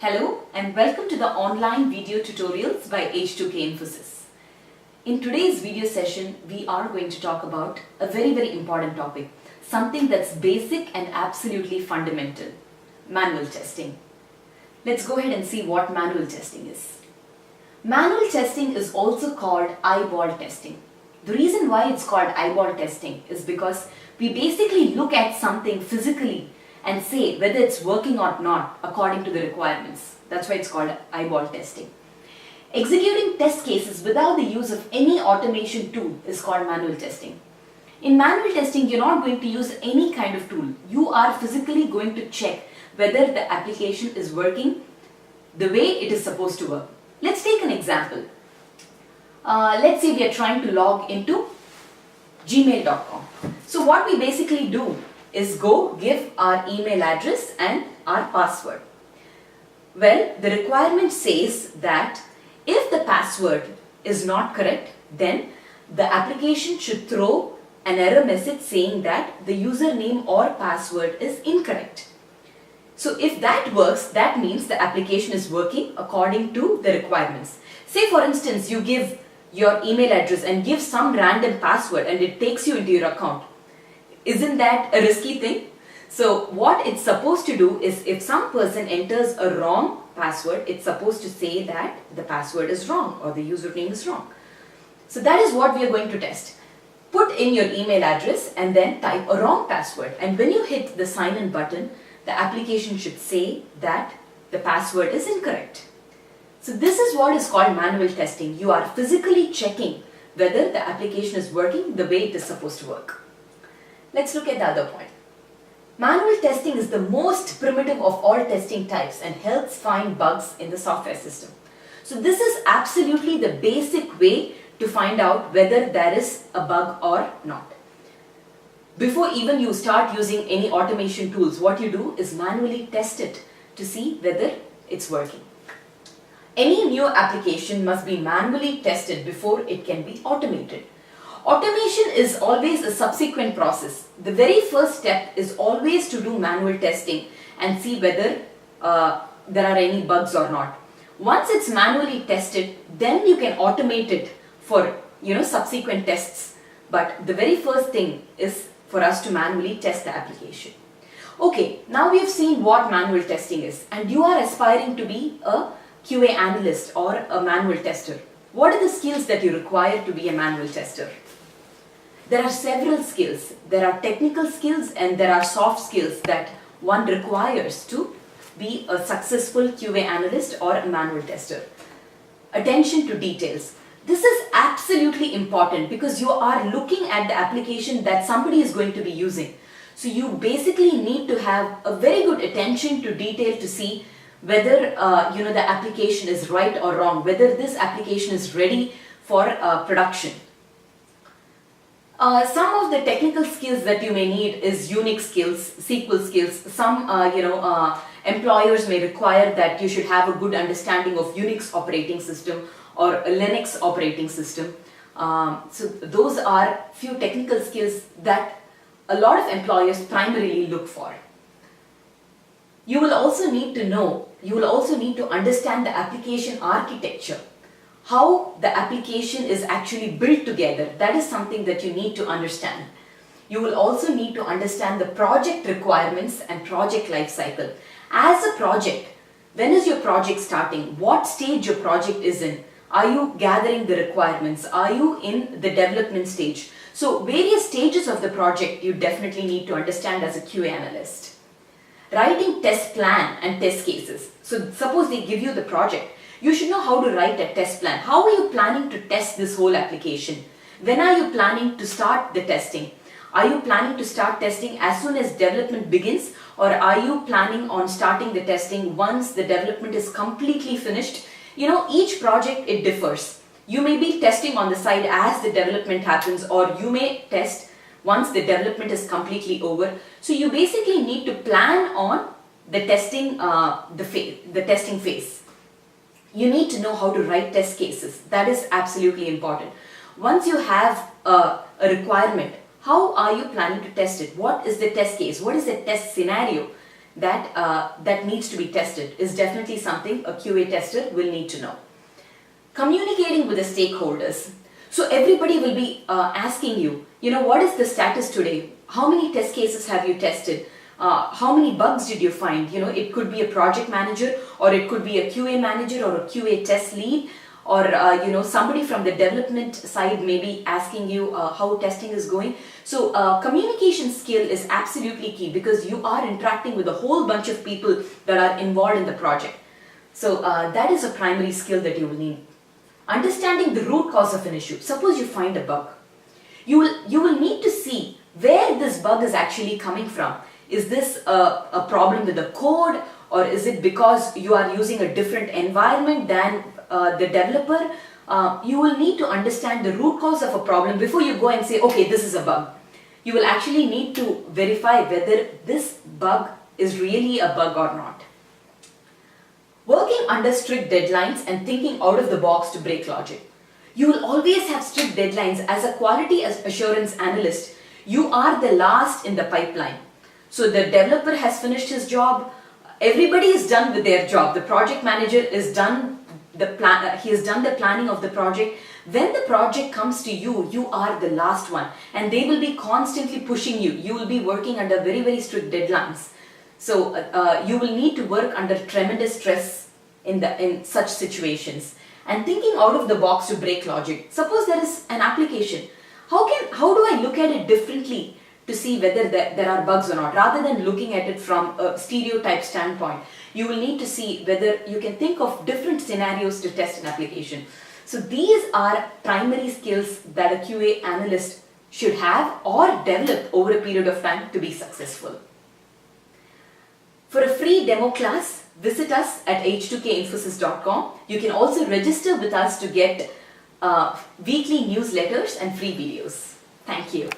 Hello and welcome to the online video tutorials by H2K Infosys. In today's video session, we are going to talk about a very important topic, something that's basic and absolutely fundamental, manual testing. Let's go ahead and see what manual testing is. Manual testing is also called eyeball testing. The reason why it's called eyeball testing is because we basically look at something physically and say whether it's working or not according to the requirements. That's why it's called eyeball testing. Executing test cases without the use of any automation tool is called manual testing. In manual testing, you're not going to use any kind of tool. You are physically going to check whether the application is working the way it is supposed to work. Let's take an example. Let's say we are trying to log into gmail.com. So what we basically do is go give our email address and our password. Well, the requirement says that if the password is not correct, then the application should throw an error message saying that the username or password is incorrect. So if that works, that means the application is working according to the requirements. Say for instance, you give your email address and give some random password and it takes you into your account. Isn't that a risky thing? So what it's supposed to do is if some person enters a wrong password, it's supposed to say that the password is wrong or the username is wrong. So that is what we are going to test. Put in your email address and then type a wrong password. And when you hit the sign in button, the application should say that the password is incorrect. So this is what is called manual testing. You are physically checking whether the application is working the way it is supposed to work. Let's look at the other point. Manual testing is the most primitive of all testing types and helps find bugs in the software system. So this is absolutely the basic way to find out whether there is a bug or not. Before even you start using any automation tools, what you do is manually test it to see whether it's working. Any new application must be manually tested before it can be automated. Automation is always a subsequent process. The very first step is always to do manual testing and see whether there are any bugs or not. Once it's manually tested, then you can automate it for subsequent tests. But the very first thing is for us to manually test the application. Okay, now we have seen what manual testing is, and you are aspiring to be a QA analyst or a manual tester. What are the skills that you require to be a manual tester? There are several skills. There are technical skills and there are soft skills that one requires to be a successful QA analyst or a manual tester. Attention to details. This is absolutely important because you are looking at the application that somebody is going to be using. So you basically need to have a very good attention to detail to see whether the application is right or wrong, whether this application is ready for production. Some of the technical skills that you may need is Unix skills, SQL skills. Some employers may require that you should have a good understanding of Unix operating system or a Linux operating system. So those are few technical skills that a lot of employers primarily look for. You will also need to understand the application architecture. How the application is actually built together, that is something that you need to understand. You will also need to understand the project requirements and project life cycle. As a project, when is your project starting? What stage your project is in? Are you gathering the requirements? Are you in the development stage? So various stages of the project you definitely need to understand as a QA analyst. Writing test plan and test cases. So suppose they give you the project. You should know how to write a test plan. How are you planning to test this whole application? When are you planning to start the testing? Are you planning to start testing as soon as development begins, or are you planning on starting the testing once the development is completely finished? Each project, it differs. You may be testing on the side as the development happens, or you may test once the development is completely over. So you basically need to plan on the testing, the testing phase. You need to know how to write test cases. That is absolutely important. Once you have a requirement, how are you planning to test it? What is the test case? What is the test scenario that needs to be tested is definitely something a QA tester will need to know. Communicating with the stakeholders. So everybody will be asking you, what is the status today? How many test cases have you tested? How many bugs did you find? It could be a project manager, or it could be a QA manager or a QA test lead, or somebody from the development side may be asking you how testing is going. So communication skill is absolutely key, because you are interacting with a whole bunch of people that are involved in the project. So that is a primary skill that you will need. Understanding the root cause of an issue. Suppose you find a bug. You will need to see where this bug is actually coming from. Is this a problem with the code, or is it because you are using a different environment than the developer? You will need to understand the root cause of a problem before you go and say, okay, this is a bug. You will actually need to verify whether this bug is really a bug or not. Working under strict deadlines and thinking out of the box to break logic. You will always have strict deadlines. As a quality assurance analyst, you are the last in the pipeline. So the developer has finished his job. Everybody is done with their job. The project manager is done he has done the planning of the project. When the project comes to you, you are the last one, and they will be constantly pushing you. You will be working under very, very strict deadlines. So you will need to work under tremendous stress in such situations. And thinking out of the box to break logic. Suppose there is an application. How do I look at it differently to see whether there are bugs or not, rather than looking at it from a stereotype standpoint? You will need to see whether you can think of different scenarios to test an application. So these are primary skills that a QA analyst should have or develop over a period of time to be successful. For a free demo class, visit us at h2kinfosys.com. You can also register with us to get weekly newsletters and free videos. Thank you.